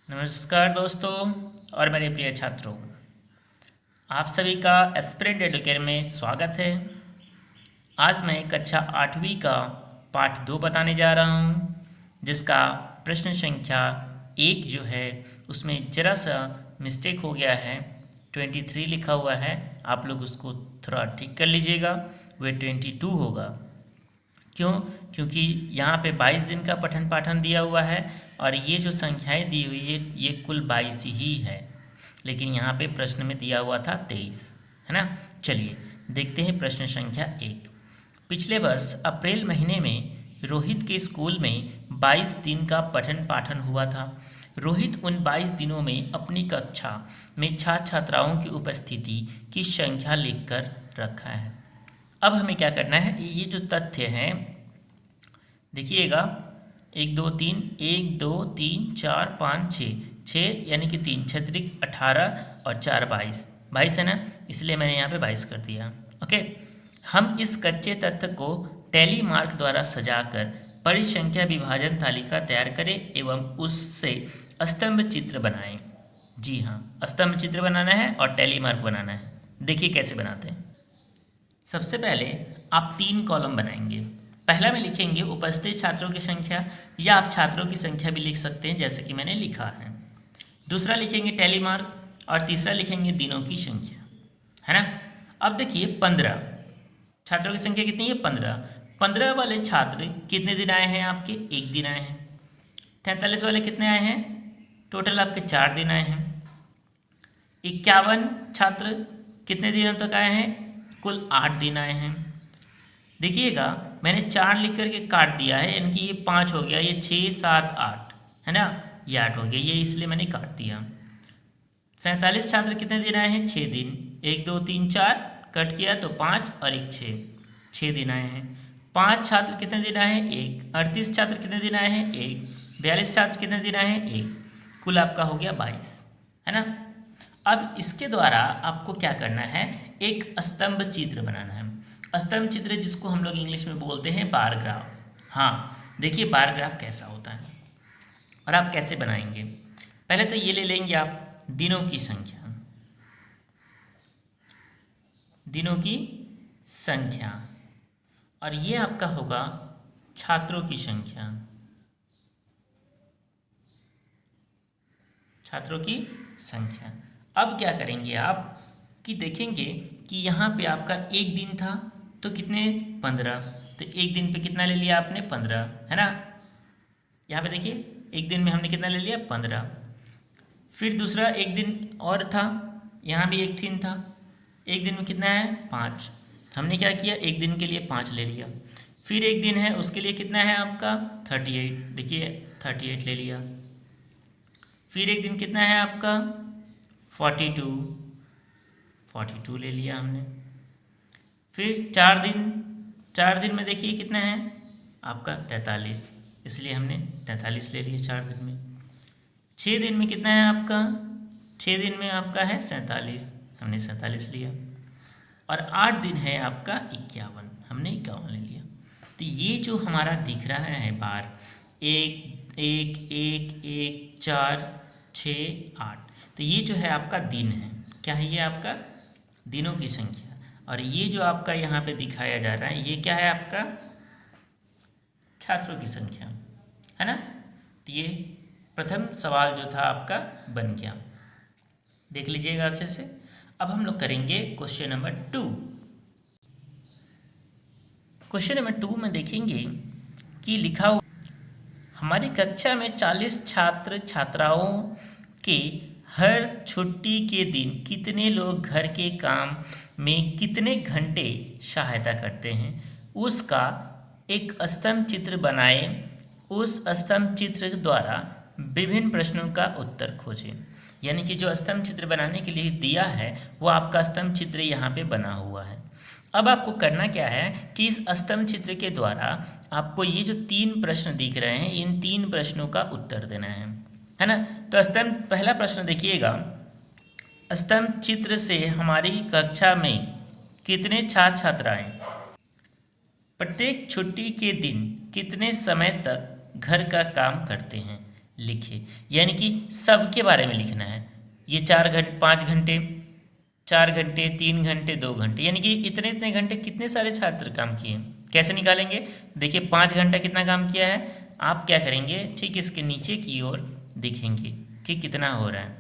नमस्कार दोस्तों और मेरे प्रिय छात्रों, आप सभी का एस्पिरेंट एडुकेयर में स्वागत है। आज मैं कक्षा 8वीं का पाठ 2 बताने जा रहा हूं, जिसका प्रश्न संख्या 1 जो है उसमें ज़रा सा मिस्टेक हो गया है। 23 लिखा हुआ है, आप लोग उसको थोड़ा ठीक कर लीजिएगा, वह 22 होगा। क्यों? क्योंकि यहाँ पे 22 दिन का पठन पाठन दिया हुआ है और ये जो संख्याएं दी हुई है ये कुल 22 ही है, लेकिन यहाँ पे प्रश्न में दिया हुआ था 23, है ना। चलिए देखते हैं प्रश्न संख्या 1। पिछले वर्ष अप्रैल महीने में रोहित के स्कूल में 22 दिन का पठन पाठन हुआ था। रोहित उन 22 दिनों में अपनी कक्षा में छात्र छात्राओं की उपस्थिति की संख्या लिखकर रखा है। अब हमें क्या करना है, ये जो तथ्य हैं देखिएगा, 1 2 3 1 2 3 4 5 6 यानी कि 3 छत्रिक 18 और 4 22 है ना, इसलिए मैंने यहाँ पे 22 कर दिया। ओके, हम इस कच्चे तथ्य को टैली मार्क द्वारा सजाकर परिसंख्या विभाजन तालिका तैयार करें एवं उससे स्तंभ चित्र बनाएं। जी हाँ, स्तंभ चित्र बनाना है और टैली मार्क बनाना है। देखिए कैसे बनाते हैं। सबसे पहले आप 3 कॉलम बनाएंगे। पहला में लिखेंगे उपस्थित छात्रों की संख्या, या आप छात्रों की संख्या भी लिख सकते हैं जैसे कि मैंने लिखा है। दूसरा लिखेंगे टैली मार्क और तीसरा लिखेंगे दिनों की संख्या, है ना। अब देखिए 15 छात्रों की संख्या कितनी है, 15 वाले छात्र कितने दिन आए हैं आपके, 1 दिन आए हैं। 43 वाले कितने आए हैं, टोटल आपके 4 दिन आए हैं। 51 छात्र कितने दिनों तक आए हैं, कुल 8 दिन आए हैं। देखिएगा मैंने 4 लिख करके काट दिया है, यानी कि ये 5 हो गया, ये 6 7 8 है ना, ये 8 हो गया, ये इसलिए मैंने काट दिया। 47 छात्र कितने दिन आए हैं, 6 दिन। 1 2 3 4 कट किया तो 5 और 1 6 दिन आए हैं। 5 छात्र कितने दिन आए हैं, 1। 38 छात्र कितने दिन आए हैं, 1। 42 छात्र कितने दिन आए हैं, 1। कुल आपका हो गया 22, है ना। अब इसके द्वारा आपको क्या करना है, एक स्तंभ चित्र बनाना है। स्तंभ चित्र जिसको हम लोग इंग्लिश में बोलते हैं बार ग्राफ। हाँ देखिए बार ग्राफ कैसा होता है और आप कैसे बनाएंगे। पहले तो ये ले लेंगे आप दिनों की संख्या, और ये आपका होगा छात्रों की संख्या। अब क्या करेंगे आप कि देखेंगे कि यहाँ पे आपका 1 दिन था तो कितने, 15, तो 1 दिन पे कितना ले लिया आपने, 15, है ना। यहाँ पे देखिए 1 दिन में हमने कितना ले लिया, 15। फिर दूसरा 1 दिन और था, यहाँ भी 1 दिन था, 1 दिन में कितना है, 5। हमने क्या किया, 1 दिन के लिए 5 ले लिया। फिर 1 दिन है उसके लिए कितना है आपका, 38, देखिए 38 ले लिया। फिर 1 दिन कितना है आपका, 42 ले लिया हमने। फिर 4 दिन में देखिए कितना है आपका, 43, इसलिए हमने 43 ले लिया 4 दिन में। 6 दिन में कितना है आपका, 6 दिन में आपका है 47, हमने 47 लिया। और 8 दिन है आपका 51, हमने 51 ले लिया। तो ये जो हमारा दिख रहा है बार 1 1 1 1 4 6 8, तो ये जो है आपका दिन है। क्या है ये आपका, दिनों की संख्या। और ये जो आपका यहाँ पे दिखाया जा रहा है ये क्या है आपका, छात्रों की संख्या, है ना। तो ये प्रथम सवाल जो था आपका बन गया, देख लीजिएगा अच्छे से। अब हम लोग करेंगे क्वेश्चन नंबर 2। क्वेश्चन नंबर 2 में देखेंगे कि लिखा हुआ, हमारी कक्षा में 40 छात्र छात्राओं के हर छुट्टी के दिन कितने लोग घर के काम में कितने घंटे सहायता करते हैं, उसका एक स्तंभ चित्र बनाएं। उस स्तंभ चित्र द्वारा विभिन्न प्रश्नों का उत्तर खोजें। यानी कि जो स्तंभ चित्र बनाने के लिए दिया है वो आपका स्तंभ चित्र यहाँ पे बना हुआ है। अब आपको करना क्या है कि इस स्तंभ चित्र के द्वारा आपको ये जो 3 प्रश्न दिख रहे हैं, इन 3 प्रश्नों का उत्तर देना है ना। तो स्तंभ, पहला प्रश्न देखिएगा, स्तंभ चित्र से हमारी कक्षा में कितने छात्र छात्राएं प्रत्येक छुट्टी के दिन कितने समय तक घर का काम करते हैं, लिखे, यानी कि सबके बारे में लिखना है। ये 5 घंटे, 4 घंटे, 3 घंटे, 2 घंटे, यानी कि इतने इतने घंटे कितने सारे छात्र काम किए। कैसे निकालेंगे? देखिए 5 घंटा कितना काम किया है, आप क्या करेंगे, ठीक इसके नीचे की ओर देखेंगे कि कितना हो रहा है।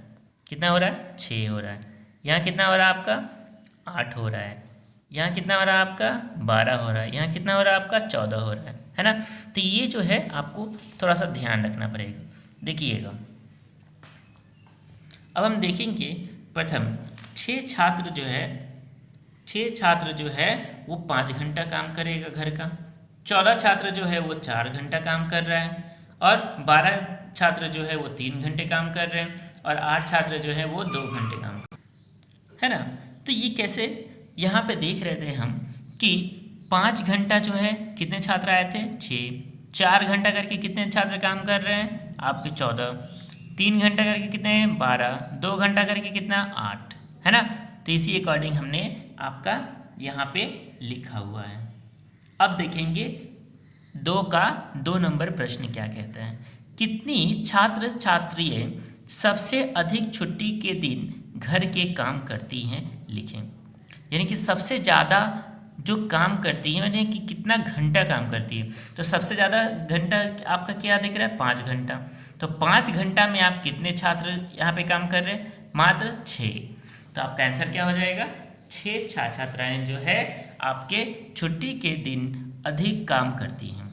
कितना हो रहा है? 6 हो रहा है। यहाँ कितना हो रहा है आपका? 8 हो रहा है। यहाँ कितना हो रहा है आपका? 12 हो रहा है। यहाँ कितना हो रहा है आपका? 14 हो रहा है ना। तो ये जो है आपको थोड़ा सा ध्यान रखना पड़ेगा। देखिएगा, अब हम देखेंगे प्रथम 6 छात्र जो है वो 5 घंटा काम करेगा घर का, 14 छात्र जो है वो 4 घंटा काम कर रहा है, और 12 छात्र जो है वो 3 घंटे काम कर रहे हैं, और 8 छात्र जो है वो 2 घंटे काम कर रहे हैं, है ना। तो ये कैसे, यहाँ पे देख रहे थे हम कि 5 घंटा जो है कितने छात्र आए थे? 6। 4 घंटा करके कितने छात्र काम कर रहे हैं? आपके 14। 3 घंटा करके कितने? 12। 2 घंटा करके कितना? 8, है ना। तो इसी अकॉर्डिंग हमने आपका यहाँ पे लिखा हुआ है। अब देखेंगे 2 नंबर प्रश्न क्या कहता है। कितनी छात्र छात्रियाँ सबसे अधिक छुट्टी के दिन घर के काम करती हैं, लिखें। यानी कि सबसे ज़्यादा जो काम करती है, यानी कि कितना घंटा काम करती है। तो सबसे ज़्यादा घंटा आपका क्या दिख रहा है? 5 घंटा। तो 5 घंटा में आप कितने छात्र यहाँ पे काम कर रहे हैं? मात्र 6। तो आपका आंसर क्या हो जाएगा? 6 छात्राएँ जो है आपके छुट्टी के दिन अधिक काम करती हैं।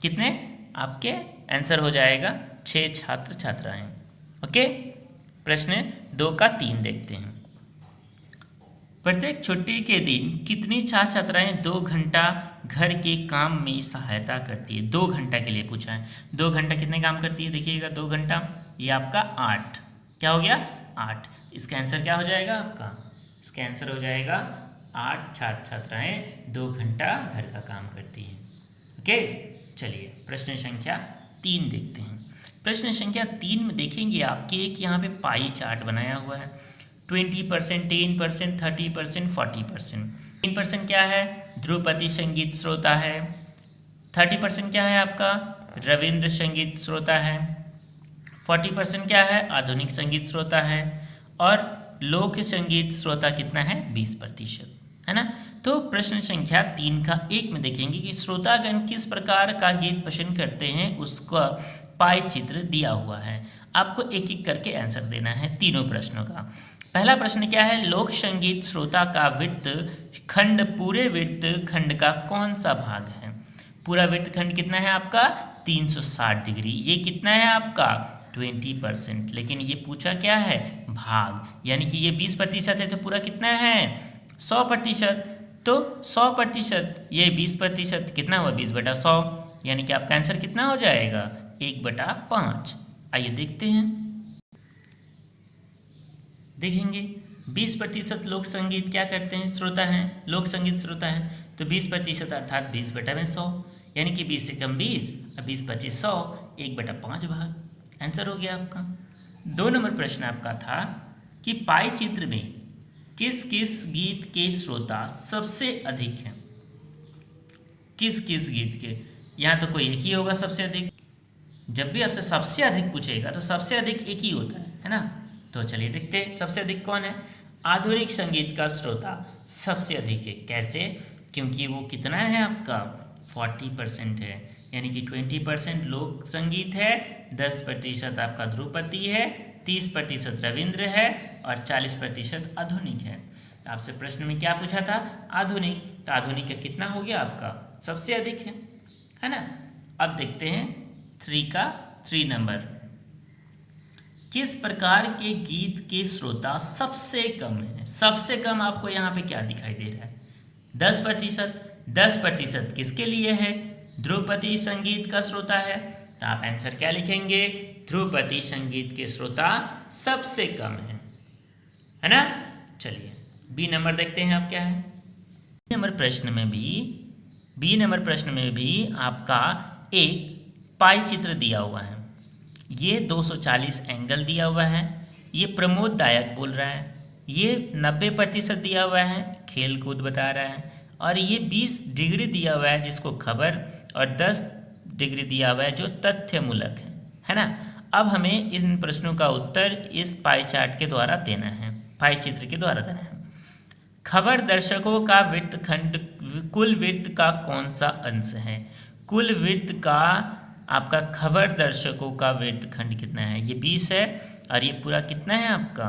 कितने? आपके आंसर हो जाएगा 6 छात्र छात्राएँ। ओके, प्रश्न 2 का 3 देखते हैं। प्रत्येक छुट्टी के दिन कितनी छात्र छात्राएँ 2 घंटा घर के काम में सहायता करती है? 2 घंटा के लिए पूछा है। 2 घंटा कितने काम करती है? देखिएगा 2 घंटा, ये आपका 8। क्या हो गया? 8। इसका आंसर क्या हो जाएगा आपका? इसका आंसर हो जाएगा 8 छात्र छात्राएँ 2 घंटा घर का काम करती हैं। ओके, चलिए प्रश्न संख्या 3 देखते हैं। प्रश्न संख्या 3 में देखेंगे आपके एक यहाँ पे पाई चार्ट बनाया हुआ है। 20%, 10%, 30%, 40%। 10% क्या है? ध्रुपदी संगीत श्रोता है। 30% क्या है आपका? रविंद्र संगीत श्रोता है। 40% क्या है? आधुनिक संगीत श्रोता है। और लोक संगीत श्रोता कितना है? 20%, है ना। तो प्रश्न संख्या 3 का 1 में देखेंगे कि श्रोतागण किस प्रकार का गीत पसंद करते हैं, उसका पाई चित्र दिया हुआ है। आपको एक एक करके आंसर देना है तीनों प्रश्नों का। पहला प्रश्न क्या है? लोक संगीत श्रोता का वृत्त खंड पूरे वृत्त खंड का कौन सा भाग है? पूरा वृत्त खंड कितना है आपका? 360 डिग्री। ये कितना है आपका? 20%। लेकिन ये पूछा क्या है? भाग, यानी कि ये 20% है, तो पूरा कितना है? 100%। तो 100%, ये 20% कितना हुआ? 20/100, यानी कि आपका आंसर कितना हो जाएगा? 1/5। आइए देखते हैं, देखेंगे 20% लोक संगीत क्या करते हैं? श्रोता हैं, लोक संगीत श्रोता हैं। तो 20% अर्थात 20/100, यानी कि 20 से कम 20 और 20/25 100, 1/5 भाग। आंसर हो गया आपका। 2 नंबर प्रश्न आपका था कि पाई चित्र में किस किस गीत के श्रोता सबसे अधिक हैं? किस किस गीत के? यहाँ तो कोई एक ही होगा सबसे अधिक। जब भी आपसे सबसे अधिक पूछेगा तो सबसे अधिक एक ही होता है ना। तो चलिए देखते हैं सबसे अधिक कौन है। आधुनिक संगीत का श्रोता सबसे अधिक है। कैसे? क्योंकि वो कितना है आपका? 40% है, यानी कि 20% लोक संगीत है, 10% आपका ध्रुपदी है, 30% रविंद्र है और 40% आधुनिक है। आपसे प्रश्न में क्या पूछा था? आधुनिक। तो आधुनिक का कितना हो गया आपका? सबसे अधिक है ना। अब देखते हैं 3 का 3 नंबर। किस प्रकार के गीत के श्रोता सबसे कम है? सबसे कम आपको यहाँ पे क्या दिखाई दे रहा है? 10%। 10% किसके लिए है? ध्रुपदी संगीत का श्रोता है। तो आप आंसर क्या लिखेंगे? ध्रुपदी संगीत के श्रोता सबसे कम है ना। चलिए बी नंबर देखते हैं आप क्या है। बी नंबर प्रश्न में भी आपका एक पाई चित्र दिया हुआ है। ये 240 एंगल दिया हुआ है। ये प्रमोद दायक बोल रहा है। ये 90% दिया हुआ है, खेल कूद बता रहा है। और ये 20 डिग्री दिया हुआ है जिसको खबर, और 10 डिग्री दिया हुआ है जो तथ्यमूलक है ना। अब हमें इन प्रश्नों का उत्तर इस पाई चार्ट के द्वारा देना है, पाई चित्र के द्वारा देना है। खबर दर्शकों का वृत्तखंड कुल वृत्त का कौन सा अंश है? कुल वृत्त का आपका खबर दर्शकों का वृत्तखंड कितना है? ये 20 है और ये पूरा कितना है आपका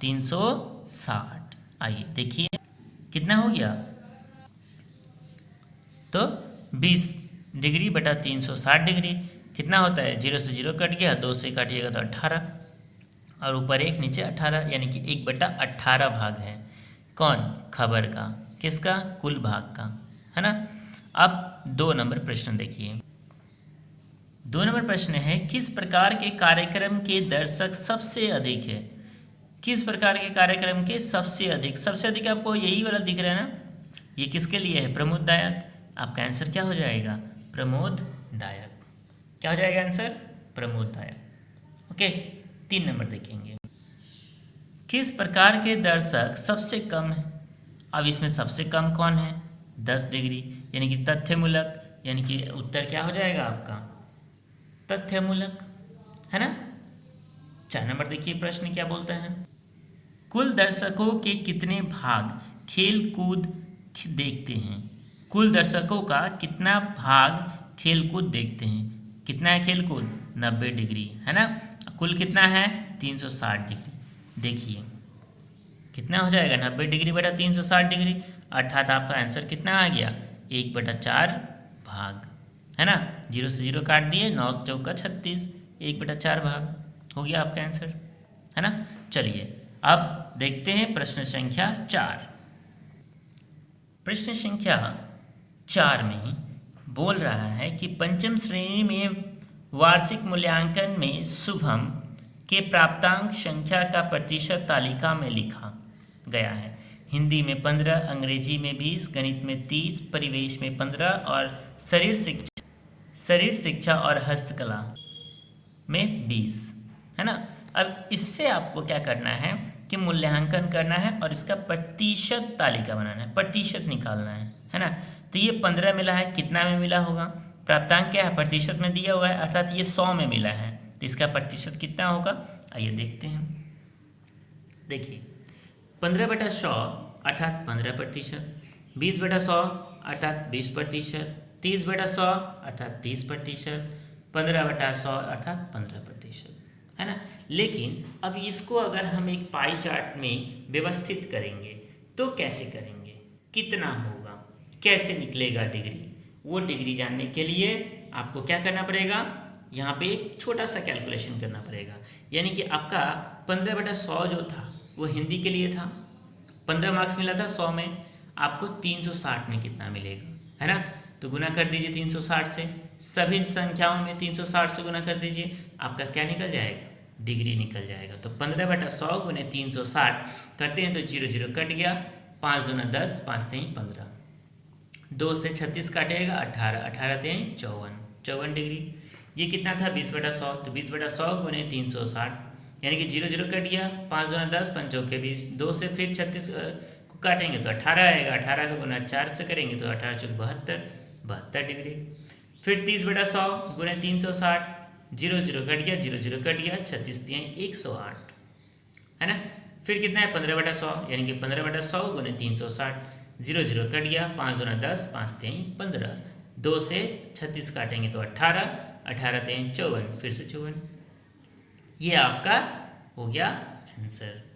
360। आइए देखिए कितना हो गया, तो 20 डिग्री बटा 360 डिग्री कितना होता है? 0 से 0 कट गया, 2 से काटिएगा तो 18 और ऊपर 1 नीचे 18, यानी कि 1/18 भाग है। कौन? खबर का। किसका? कुल भाग का, है ना। अब 2 नंबर प्रश्न देखिए। 2 नंबर प्रश्न है, किस प्रकार के कार्यक्रम के दर्शक सबसे अधिक है? किस प्रकार के कार्यक्रम के सबसे अधिक आपको यही वाला दिख रहा है ना, ये किसके लिए है? प्रमोददायक। आपका आंसर क्या हो जाएगा? प्रमोददायक। क्या हो जाएगा आंसर? प्रमोददायक। ओके, 3 नंबर देखेंगे। किस प्रकार के दर्शक सबसे कम है? अब इसमें सबसे कम कौन है? 10 डिग्री, यानी कि तथ्यमूलक, यानी कि उत्तर क्या हो जाएगा आपका? तथ्यमूलक, है ना। 4 नंबर देखिए प्रश्न क्या बोलता है। कुल दर्शकों के कितने भाग खेल कूद देखते हैं? कुल दर्शकों का कितना भाग खेल कूद देखते हैं? कितना है खेल कूद? 90 डिग्री, है ना। कुल कितना है? 360 डिग्री। देखिए कितना हो जाएगा? 90 डिग्री बटा 360 डिग्री, अर्थात आपका आंसर कितना आ गया? 1/4 भाग, है ना। 0 से 0 काट दिए, 9 चौका 36, 1/4 भाग हो गया आपका आंसर, है ना। चलिए अब देखते हैं प्रश्न संख्या 4। प्रश्न संख्या 4 में बोल रहा है कि पंचम श्रेणी में वार्षिक मूल्यांकन में शुभम के प्राप्तांक संख्या का प्रतिशत तालिका में लिखा गया है। हिंदी में 15, अंग्रेजी में 20, गणित में 30, परिवेश में 15 और शरीर शिक्षा और हस्तकला में 20, है ना। अब इससे आपको क्या करना है कि मूल्यांकन करना है और इसका प्रतिशत तालिका बनाना है, प्रतिशत निकालना है ना। तो ये 15 मिला है, कितना में मिला होगा? प्राप्तांक क्या है? प्रतिशत में दिया हुआ है, अर्थात ये 100 में मिला है, तो इसका प्रतिशत कितना होगा? आइए देखते हैं। देखिए 15/100 अर्थात 15%, 20/100 अर्थात 20%, 30/100 अर्थात 30%, 15/100 अर्थात 15%, है ना। लेकिन अब इसको अगर हम एक पाई चार्ट में व्यवस्थित करेंगे तो कैसे करेंगे? कितना होगा? कैसे निकलेगा डिग्री? वो डिग्री जानने के लिए आपको क्या करना पड़ेगा? यहाँ पे एक छोटा सा कैलकुलेशन करना पड़ेगा। यानी कि आपका 15/100 जो था वो हिंदी के लिए था, 15 मार्क्स मिला था 100 में, आपको 360 में कितना मिलेगा, है ना। तो गुना कर दीजिए 360 से, सभी संख्याओं में 360 से गुना कर दीजिए, आपका क्या निकल जाएगा? डिग्री निकल जाएगा। तो 15/100 गुने 360 करते हैं तो 0 0 कट गया, 5 दूना 10, 5 3 15, 2 से 36 काटेगा 18, 18 3 54 डिग्री। ये कितना था? 20/100, तो 20/100 गुने 360, यानी कि 0 0 कट गया, 5 दूना 10, 5 चौके 20, 2 से फिर 36 को काटेंगे तो 18 आएगा, 18 का गुना 4 से करेंगे तो 18 चौक 72 डिग्री। फिर 30/100 गुने 360, 0 0 कट गया, 0 0 कट गया, 36 3 108, है ना। फिर कितना है? 15/100, यानी कि 15/100 गुने 360, 0 0 कट गया, 5 दूना 10, 5 3 15, 2 से 36 काटेंगे तो 18, 18 3 54, फिर से 54। ये आपका हो गया आंसर।